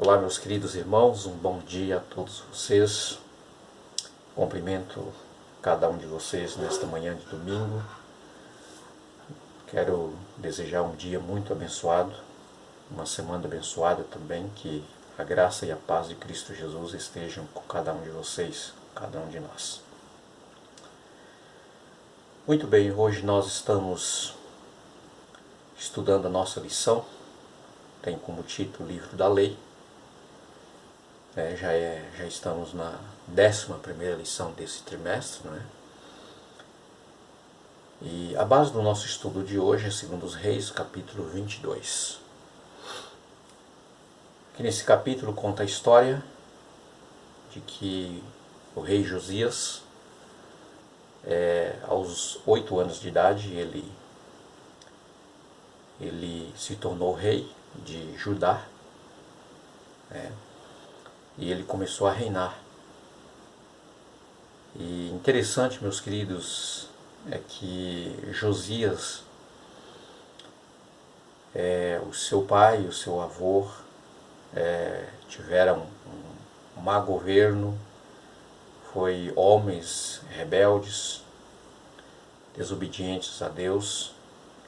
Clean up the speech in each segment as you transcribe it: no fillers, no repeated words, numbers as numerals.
Olá, meus queridos irmãos, um bom dia a todos vocês. Cumprimento cada um de vocês nesta manhã de domingo. Quero desejar um dia muito abençoado, uma semana abençoada também, que a graça e a paz de Cristo Jesus estejam com cada um de vocês, cada um de nós. Muito bem, hoje nós estamos estudando a nossa lição, tem como título o Livro da Lei. Já estamos na 11ª lição desse trimestre, não é? E a base do nosso estudo de hoje é 2 Reis, capítulo 22. Que nesse capítulo conta a história de que o rei Josias, aos 8 anos de idade, ele se tornou rei de Judá, e ele começou a reinar. E interessante, meus queridos, é que Josias, o seu pai e o seu avô tiveram um má governo, foi homens rebeldes, desobedientes a Deus,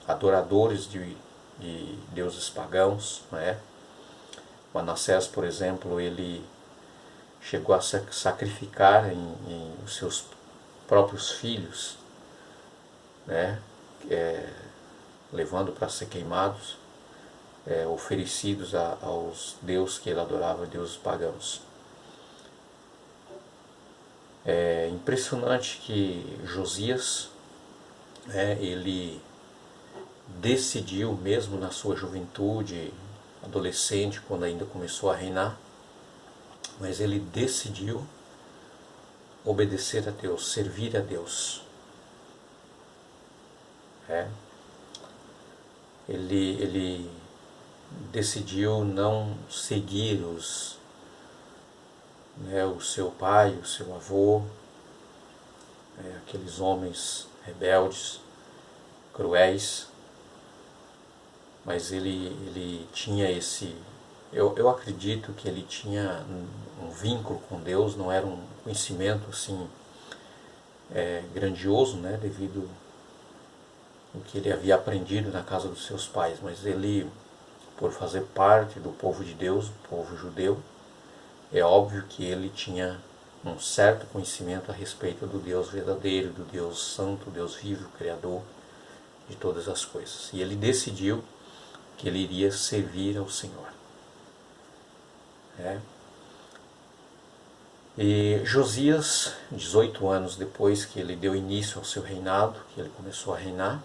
adoradores de deuses pagãos, não é? Manassés, por exemplo, ele chegou a sacrificar em os seus próprios filhos, né? Levando para ser queimados, oferecidos aos deuses que ele adorava, deuses pagãos. É impressionante que Josias, ele decidiu, mesmo na sua juventude, adolescente, quando ainda começou a reinar, mas ele decidiu obedecer a Deus, servir a Deus. Ele decidiu não seguir o seu pai, o seu avô, aqueles homens rebeldes, cruéis, mas ele tinha esse... Eu acredito que ele tinha um vínculo com Deus, não era um conhecimento assim grandioso, né, devido ao que ele havia aprendido na casa dos seus pais, mas ele, por fazer parte do povo de Deus, do povo judeu, é óbvio que ele tinha um certo conhecimento a respeito do Deus verdadeiro, do Deus santo, Deus vivo, Criador de todas as coisas. E ele decidiu que ele iria servir ao Senhor. E Josias, 18 anos depois que ele deu início ao seu reinado, que ele começou a reinar,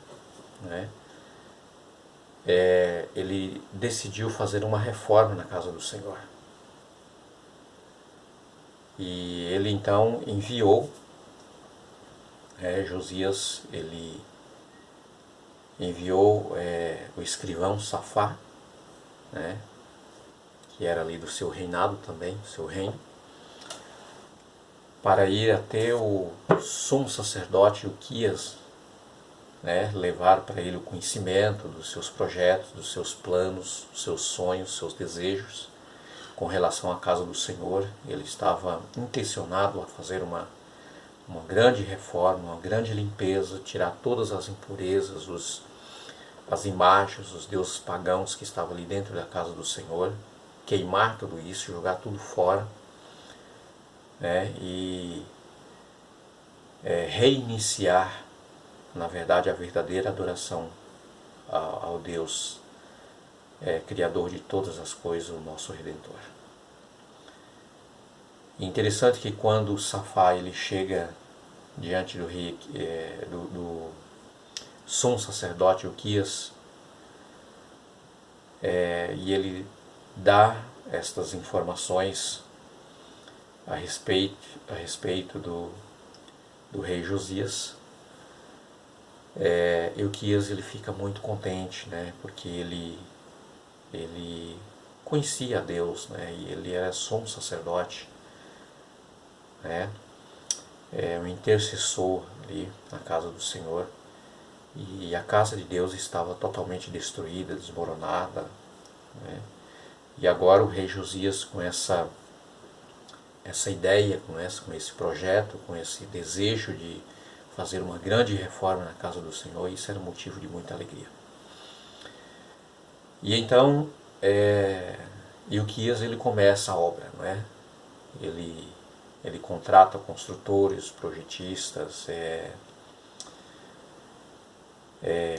ele decidiu fazer uma reforma na casa do Senhor. E ele então enviou, Josias, ele enviou o escrivão Safá, que era ali do seu reinado também, do seu reino, para ir até o sumo sacerdote Ilquias, levar para ele o conhecimento dos seus projetos, dos seus planos, dos seus sonhos, dos seus desejos com relação à casa do Senhor. Ele estava intencionado a fazer uma grande reforma, uma grande limpeza, tirar todas as impurezas, as imagens, os deuses pagãos que estavam ali dentro da casa do Senhor, queimar tudo isso, jogar tudo fora, e reiniciar, na verdade, a verdadeira adoração ao Deus Criador de todas as coisas, o nosso Redentor. E interessante que quando Safá ele chega diante do rei, do sumo sacerdote Ilquias, e ele dá estas informações a respeito do rei Josias, Ilquias ele fica muito contente, porque ele conhecia a Deus, e ele era sumo sacerdote, um intercessor ali na casa do Senhor, e a casa de Deus estava totalmente destruída, desmoronada, E agora o rei Josias, com essa ideia, com esse projeto, com esse desejo de fazer uma grande reforma na casa do Senhor, isso era motivo de muita alegria. E então, Ilquias, ele começa a obra, não é? Ele contrata construtores, projetistas,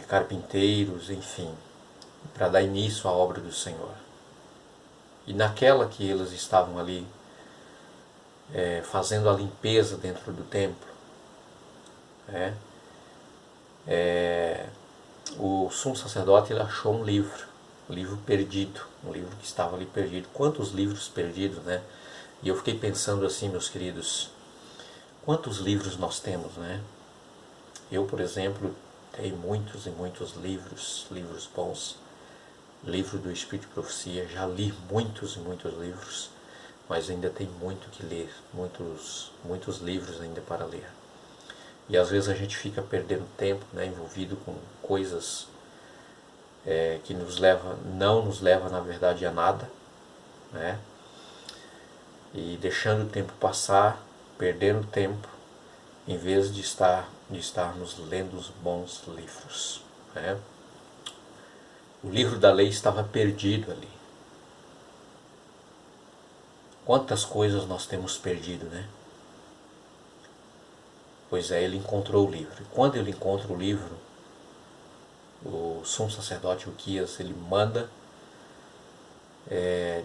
carpinteiros, enfim, para dar início à obra do Senhor. E naquela que eles estavam ali fazendo a limpeza dentro do templo, o sumo sacerdote ele achou um livro perdido, um livro que estava ali perdido. Quantos livros perdidos, né? E eu fiquei pensando assim, meus queridos, quantos livros nós temos, né? Eu, por exemplo, tenho muitos e muitos livros bons. Livro do Espírito de Profecia, já li muitos e muitos livros, mas ainda tem muito que ler, muitos livros ainda para ler. E às vezes a gente fica perdendo tempo, né, envolvido com coisas que não nos leva na verdade a nada, né? E deixando o tempo passar, perdendo tempo, em vez de estarmos lendo os bons livros, né? O livro da lei estava perdido ali. Quantas coisas nós temos perdido, né? Pois é, ele encontrou o livro. E quando ele encontra o livro, o sumo sacerdote Ilquias, ele manda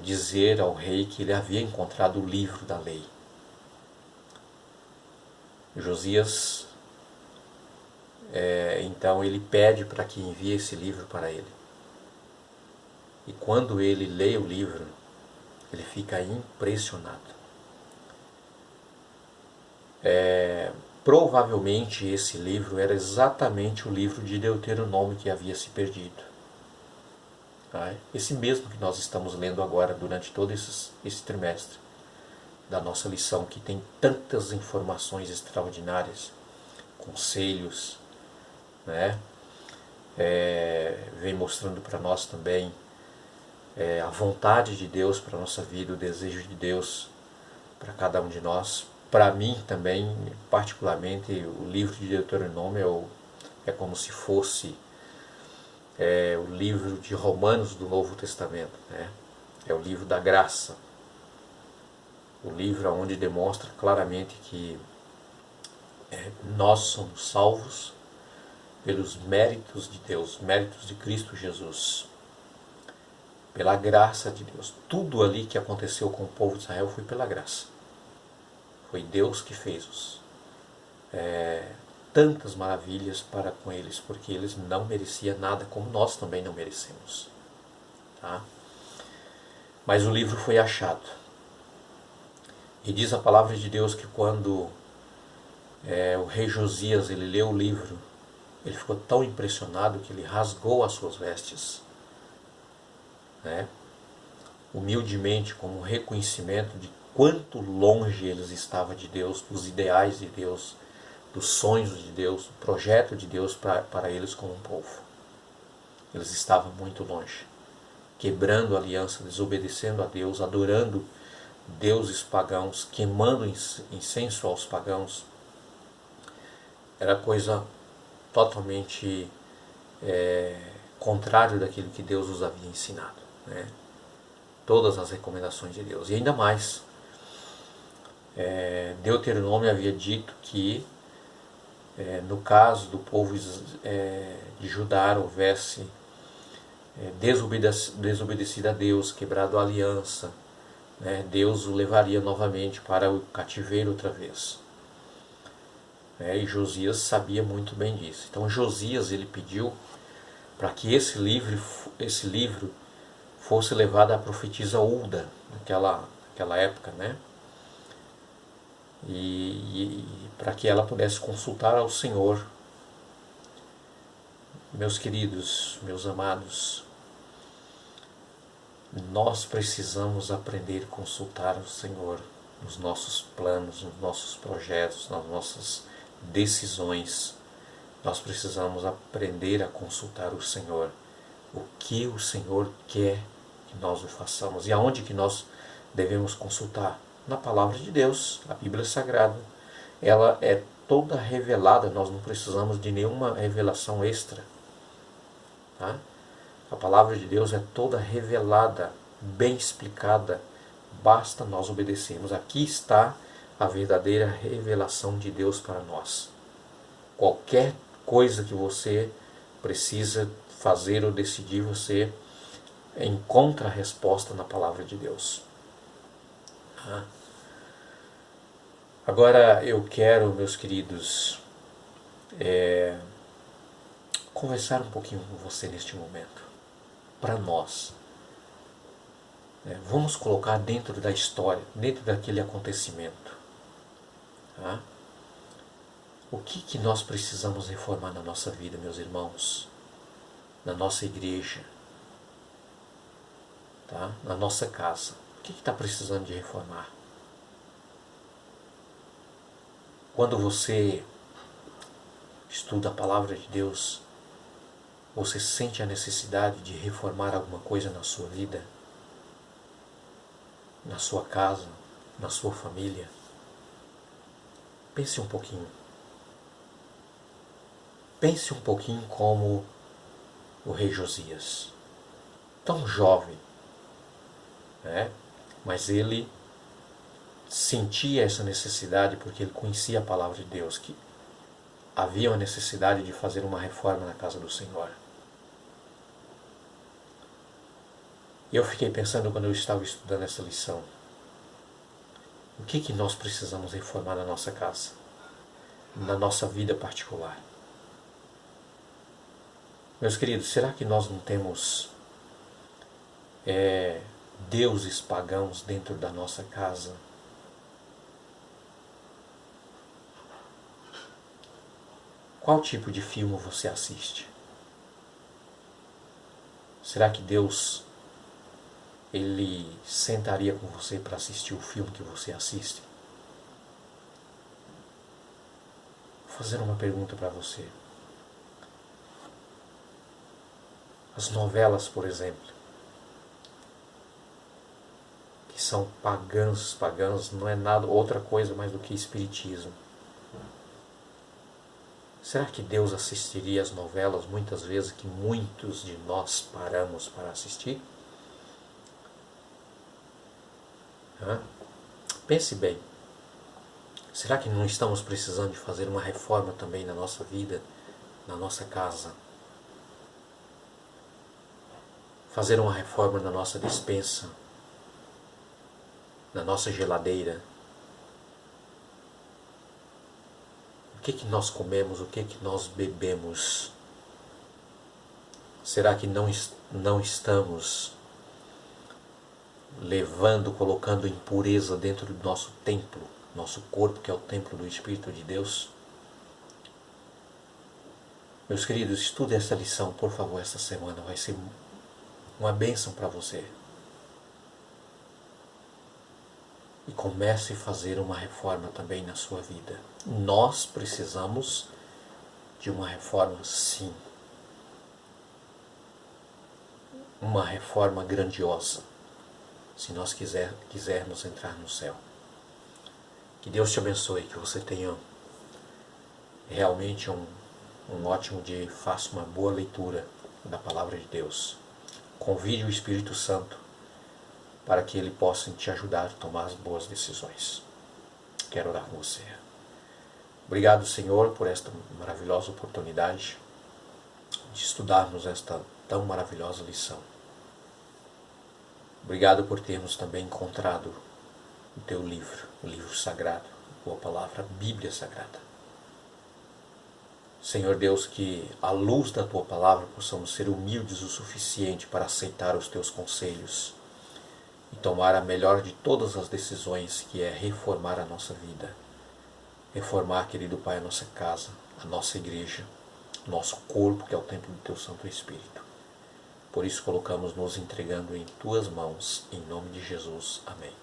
dizer ao rei que ele havia encontrado o livro da lei. Josias, então ele pede para que envie esse livro para ele. E quando ele lê o livro, ele fica impressionado. Provavelmente esse livro era exatamente o livro de Deuteronômio que havia se perdido. Esse mesmo que nós estamos lendo agora durante todo esse trimestre da nossa lição, que tem tantas informações extraordinárias, conselhos, né? Vem mostrando para nós também a vontade de Deus para a nossa vida, o desejo de Deus para cada um de nós. Para mim também, particularmente, o livro de Deuteronômio é como se fosse o livro de Romanos do Novo Testamento, né? É o livro da graça, o livro onde demonstra claramente que nós somos salvos pelos méritos de Deus, méritos de Cristo Jesus, pela graça de Deus. Tudo ali que aconteceu com o povo de Israel foi pela graça. Foi Deus que fez tantas maravilhas para com eles, porque eles não mereciam nada, como nós também não merecemos. Tá? Mas o livro foi achado. E diz a palavra de Deus que quando o rei Josias ele leu o livro, ele ficou tão impressionado que ele rasgou as suas vestes, né? Humildemente, como um reconhecimento de quanto longe eles estavam de Deus, dos ideais de Deus, dos sonhos de Deus, do projeto de Deus para eles como um povo. Eles estavam muito longe, quebrando a aliança, desobedecendo a Deus, adorando deuses pagãos, queimando incenso aos pagãos. Era coisa totalmente contrário daquilo que Deus os havia ensinado, né? Todas as recomendações de Deus. E ainda mais, Deuteronômio havia dito que no caso do povo de Judá houvesse desobedecido a Deus, quebrado a aliança, né, Deus o levaria novamente para o cativeiro outra vez. E Josias sabia muito bem disso. Então Josias ele pediu para que esse livro fosse levado à profetisa Hulda, naquela época, né? E para que ela pudesse consultar ao Senhor. Meus queridos, meus amados, nós precisamos aprender a consultar o Senhor nos nossos planos, nos nossos projetos, nas nossas decisões. Nós precisamos aprender a consultar o Senhor. O que o Senhor quer que que nós o façamos. E aonde que nós devemos consultar? Na palavra de Deus, a Bíblia Sagrada. Ela é toda revelada, nós não precisamos de nenhuma revelação extra. Tá? A palavra de Deus é toda revelada, bem explicada, basta nós obedecermos. Aqui está a verdadeira revelação de Deus para nós. Qualquer coisa que você precisa fazer ou decidir, você encontra a resposta na palavra de Deus. Agora eu quero, meus queridos, conversar um pouquinho com você neste momento. Para nós, vamos colocar dentro da história, dentro daquele acontecimento. Tá? O que nós precisamos reformar na nossa vida, meus irmãos? Na nossa igreja, tá? Na nossa casa. O que está precisando de reformar? Quando você estuda a palavra de Deus, você sente a necessidade de reformar alguma coisa na sua vida, na sua casa, na sua família? Pense um pouquinho. Pense um pouquinho como o rei Josias. Tão jovem, mas ele sentia essa necessidade porque ele conhecia a palavra de Deus, que havia uma necessidade de fazer uma reforma na casa do Senhor. E eu fiquei pensando quando eu estava estudando essa lição, o que nós precisamos reformar na nossa casa, na nossa vida particular. Meus queridos, será que nós não temos deuses pagãos dentro da nossa casa? Qual tipo de filme você assiste? Será que Deus, Ele sentaria com você para assistir o filme que você assiste? Vou fazer uma pergunta para você. As novelas, por exemplo, que são pagãs, não é nada outra coisa mais do que espiritismo. Será que Deus assistiria as novelas muitas vezes que muitos de nós paramos para assistir? Pense bem. Será que não estamos precisando de fazer uma reforma também na nossa vida, na nossa casa? Fazer uma reforma na nossa despensa, na nossa geladeira. O que nós comemos, o que nós bebemos? Será que não estamos colocando impureza dentro do nosso templo, nosso corpo, que é o templo do Espírito de Deus? Meus queridos, estude essa lição, por favor, essa semana. Vai ser uma bênção para você. E comece a fazer uma reforma também na sua vida. Nós precisamos de uma reforma, sim. Uma reforma grandiosa, se nós quisermos entrar no céu. Que Deus te abençoe, que você tenha realmente um ótimo dia. Faça uma boa leitura da palavra de Deus. Convide o Espírito Santo para que Ele possa te ajudar a tomar as boas decisões. Quero orar com você. Obrigado, Senhor, por esta maravilhosa oportunidade de estudarmos esta tão maravilhosa lição. Obrigado por termos também encontrado o Teu livro, o livro sagrado, a Tua palavra, a Bíblia Sagrada. Senhor Deus, que à luz da Tua palavra possamos ser humildes o suficiente para aceitar os Teus conselhos e tomar a melhor de todas as decisões, que é reformar a nossa vida. Reformar, querido Pai, a nossa casa, a nossa igreja, nosso corpo, que é o templo do Teu Santo Espírito. Por isso colocamos nos entregando em Tuas mãos, em nome de Jesus. Amém.